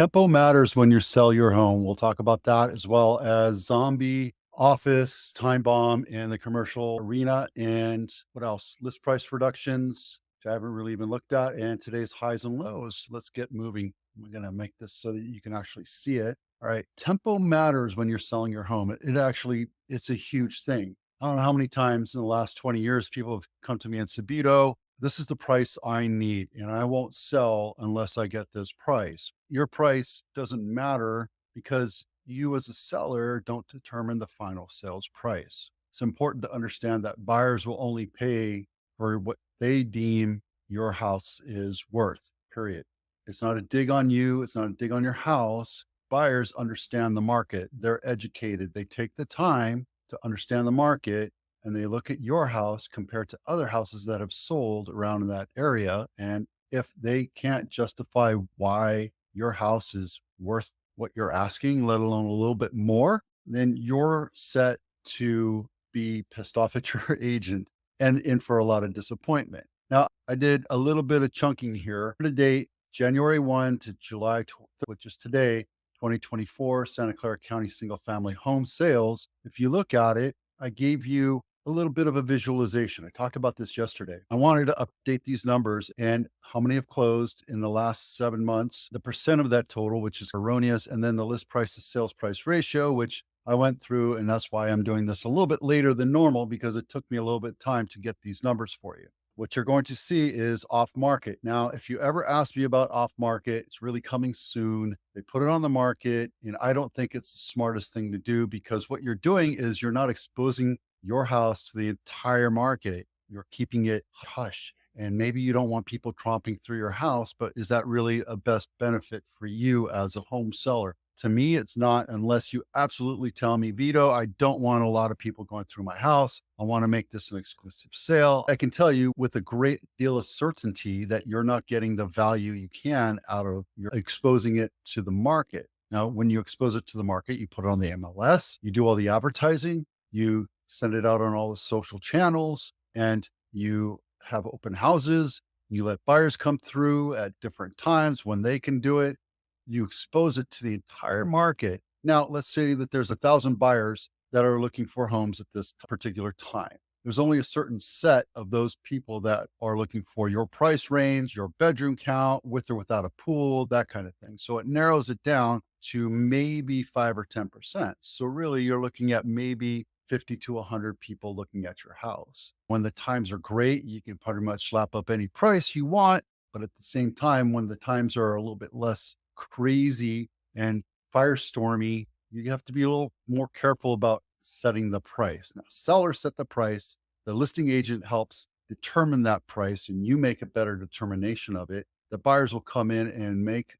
Tempo matters when you sell your home. We'll talk about that as well as zombie, office, time bomb in the commercial arena. And what else? List price reductions, which I haven't really even looked at, and today's highs and lows. Let's get moving. We're going to make this so that you can actually see it. All right. Tempo matters when you're selling your home. It's a huge thing. I don't know how many times in the last 20 years people have come to me and said, Vito, this is the price I need, and I won't sell unless I get this price. Your price doesn't matter because you, as a seller, don't determine the final sales price. It's important to understand that buyers will only pay for what they deem your house is worth, period. It's not a dig on you, it's not a dig on your house. Buyers understand the market, they're educated, they take the time to understand the market, and they look at your house compared to other houses that have sold around in that area. And if they can't justify why your house is worth what you're asking, let alone a little bit more, then you're set to be pissed off at your agent and in for a lot of disappointment. Now, I did a little bit of chunking here to date, January 1 to July, which is today, 2024, Santa Clara County single family home sales. If you look at it, I gave you a little bit of a visualization. I talked about this yesterday. I wanted to update these numbers and how many have closed in the last 7 months, the percent of that total, which is erroneous, and then the list price to sales price ratio, which I went through. And that's why I'm doing this a little bit later than normal, because it took me a little bit of time to get these numbers for you. What you're going to see is off market. Now, if you ever ask me about off market, it's really coming soon. They put it on the market, and I don't think it's the smartest thing to do, because what you're doing is you're not exposing your house to the entire market. You're keeping it hush. And maybe you don't want people tromping through your house, but is that really a best benefit for you as a home seller? To me, it's not, unless you absolutely tell me, Vito, I don't want a lot of people going through my house. I want to make this an exclusive sale. I can tell you with a great deal of certainty that you're not getting the value you can out of your exposing it to the market. Now, when you expose it to the market, you put it on the MLS, you do all the advertising, you send it out on all the social channels, and you have open houses. You let buyers come through at different times when they can do it. You expose it to the entire market. Now, let's say that there's 1,000 buyers that are looking for homes at this particular time. There's only a certain set of those people that are looking for your price range, your bedroom count, with or without a pool, that kind of thing. So it narrows it down to maybe 5 or 10%. So really, you're looking at maybe 50 to 100 people looking at your house. When the times are great, you can pretty much slap up any price you want. But at the same time, when the times are a little bit less crazy and firestormy, you have to be a little more careful about setting the price. Now, sellers set the price, the listing agent helps determine that price, and you make a better determination of it. The buyers will come in and make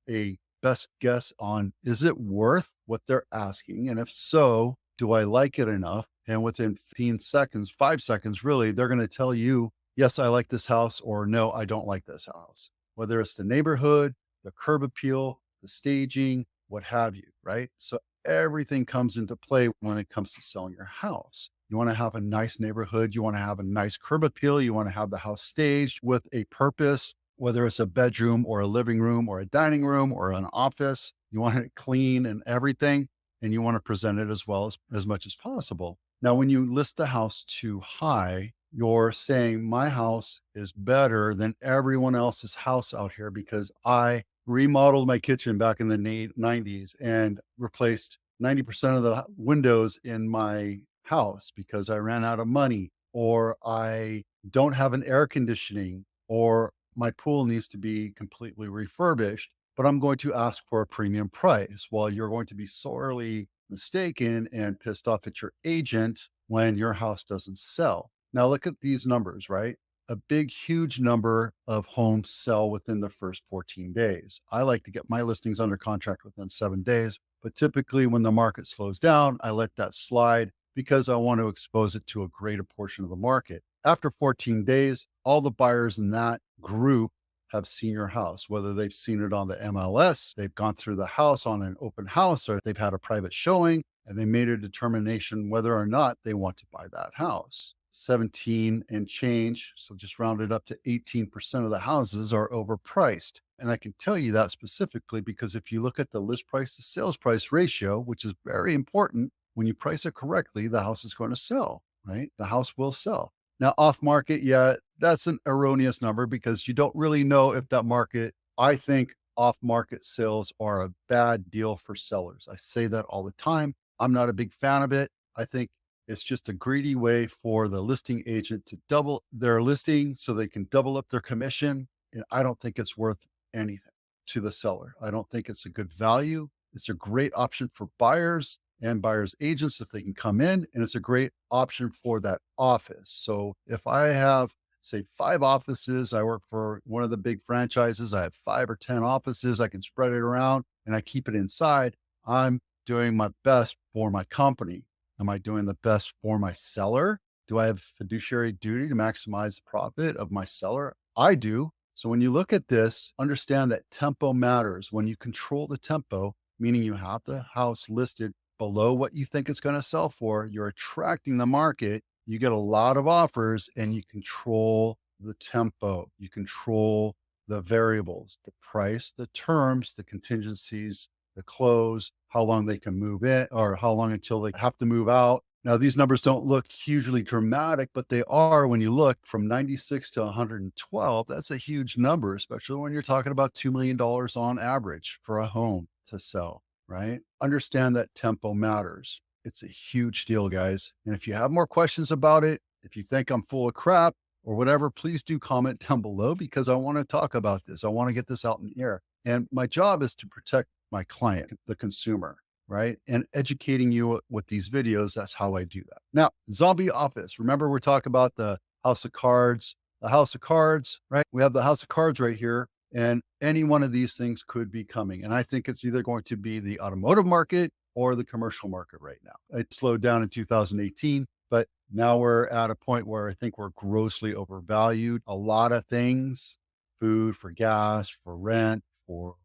a best guess on, is it worth what they're asking? And if so, do I like it enough? And within 15 seconds, 5 seconds, really, they're going to tell you, yes, I like this house, or no, I don't like this house. Whether it's the neighborhood, the curb appeal, the staging, what have you, right? So everything comes into play when it comes to selling your house. You want to have a nice neighborhood. You want to have a nice curb appeal. You want to have the house staged with a purpose, whether it's a bedroom or a living room or a dining room or an office. You want it clean and everything, and you want to present it as well as much as possible. Now, when you list the house too high, you're saying my house is better than everyone else's house out here because I remodeled my kitchen back in the 90s and replaced 90% of the windows in my house because I ran out of money, or I don't have an air conditioning, or my pool needs to be completely refurbished, but I'm going to ask for a premium price. While you're going to be sorely mistaken and pissed off at your agent when your house doesn't sell. Now, look at these numbers, right? A big, huge number of homes sell within the first 14 days. I like to get my listings under contract within 7 days, but typically when the market slows down, I let that slide because I want to expose it to a greater portion of the market. After 14 days, all the buyers in that group have seen your house, whether they've seen it on the MLS, they've gone through the house on an open house, or they've had a private showing and they made a determination whether or not they want to buy that house. 17 and change, so just round it up to 18% of the houses are overpriced. And I can tell you that specifically because if you look at the list price to sales price ratio, which is very important, when you price it correctly, the house is going to sell, right? The house will sell. Now, off market, yeah, that's an erroneous number because you don't really know if that market, I think off market sales are a bad deal for sellers. I say that all the time. I'm not a big fan of it. I think it's just a greedy way for the listing agent to double their listing so they can double up their commission. And I don't think it's worth anything to the seller. I don't think it's a good value. It's a great option for buyers and buyers agents if they can come in, and it's a great option for that office. So if I have, say, 5 offices, I work for one of the big franchises, I have 5 or 10 offices, I can spread it around and I keep it inside. I'm doing my best for my company. Am I doing the best for my seller? Do I have fiduciary duty to maximize the profit of my seller? I do. So when you look at this, understand that tempo matters. When you control the tempo, meaning you have the house listed below what you think it's going to sell for, you're attracting the market. You get a lot of offers and you control the tempo. You control the variables, the price, the terms, the contingencies, the close, how long they can move in or how long until they have to move out. Now, these numbers don't look hugely dramatic, but they are when you look from 96 to 112. That's a huge number, especially when you're talking about $2 million on average for a home to sell, right? Understand that tempo matters. It's a huge deal, guys. And if you have more questions about it, if you think I'm full of crap or whatever, please do comment down below because I want to talk about this. I want to get this out in the air. And my job is to protect my client, the consumer, right? And educating you with these videos, that's how I do that. Now, zombie office. Remember, we're talking about the house of cards, right? We have the house of cards right here. And any one of these things could be coming. And I think it's either going to be the automotive market or the commercial market right now. It slowed down in 2018, but now we're at a point where I think we're grossly overvalued. A lot of things, food, for gas, for rent, for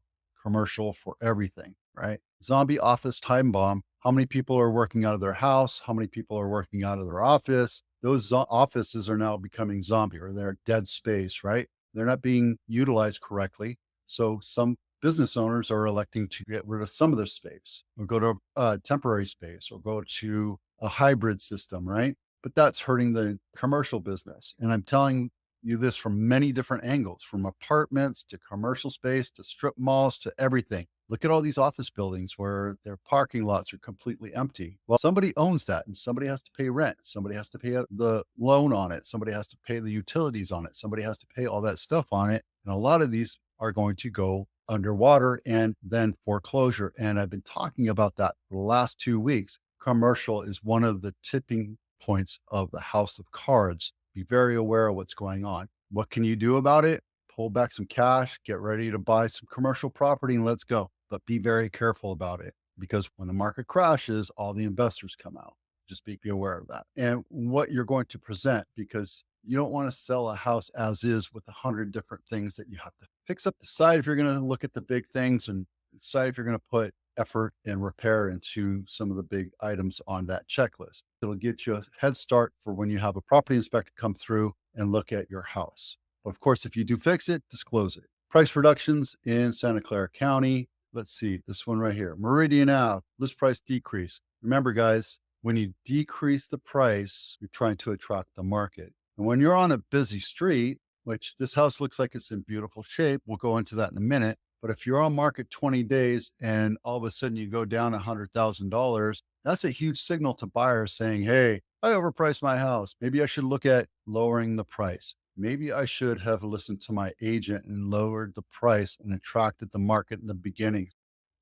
commercial, for everything, right? Zombie office time bomb. How many people are working out of their house? How many people are working out of their office? Those offices are now becoming zombie or they're dead space, right? They're not being utilized correctly. So some business owners are electing to get rid of some of their space or go to a temporary space or go to a hybrid system, right? But that's hurting the commercial business. And I'm telling you this from many different angles, from apartments to commercial space to strip malls to everything. Look at all these office buildings where their parking lots are completely empty. Well, somebody owns that and somebody has to pay rent. Somebody has to pay the loan on it. Somebody has to pay the utilities on it. Somebody has to pay all that stuff on it. And a lot of these are going to go underwater and then foreclosure. And I've been talking about that for the last 2 weeks. Commercial is one of the tipping points of the house of cards. Be very aware of what's going on. What can you do about it? Pull back some cash, get ready to buy some commercial property, and let's go. But be very careful about it because when the market crashes, all the investors come out. Just be aware of that and what you're going to present because you don't want to sell a house as is with 100 different things that you have to fix up. Decide if you're going to look at the big things and decide if you're going to put effort and repair into some of the big items on that checklist. It'll get you a head start for when you have a property inspector come through and look at your house. But of course, if you do fix it, disclose it. Price reductions in Santa Clara County. Let's see this one right here. Meridian Ave, list price decrease. Remember, guys, when you decrease the price, you're trying to attract the market. And when you're on a busy street, which this house looks like it's in beautiful shape, we'll go into that in a minute. But if you're on market 20 days and all of a sudden you go down $100,000, that's a huge signal to buyers saying, hey, I overpriced my house. Maybe I should look at lowering the price. Maybe I should have listened to my agent and lowered the price and attracted the market in the beginning.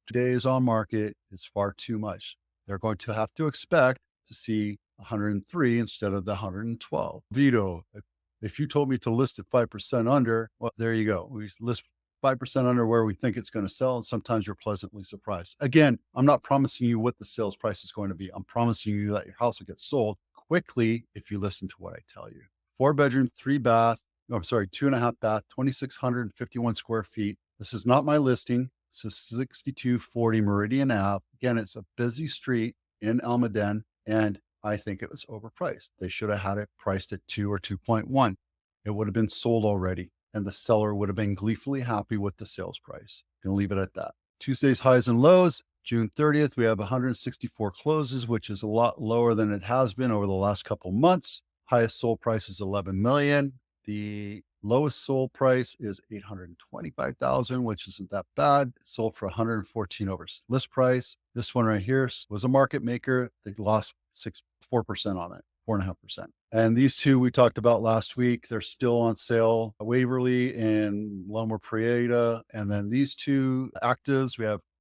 Today's on market is far too much. They're going to have to expect to see 103 instead of the 112. Vito, if you told me to list it 5% under, well, there you go. We list 5% under where we think it's going to sell. And sometimes you're pleasantly surprised. Again, I'm not promising you what the sales price is going to be. I'm promising you that your house will get sold quickly if you listen to what I tell you. 4 bedroom, 3 bath, no, I'm sorry, 2.5 bath, 2,651 square feet. This is not my listing. This is 6240 Meridian Ave. Again, it's a busy street in Almaden, and I think it was overpriced. They should have had it priced at 2 or 2.1. It would have been sold already. and the seller would have been gleefully happy with the sales price. Gonna leave it at that. Tuesday's highs and lows. June 30th, we have 164 closes, which is a lot lower than it has been over the last couple months. Highest sold price is 11 million. The lowest sold price is 825,000, which isn't that bad. It sold for 114 over list price. This one right here was a market maker. They lost 4% on it, 4.5%. And these two we talked about last week. They're still on sale. Waverly and Loma Prieta. And then these two actives, we have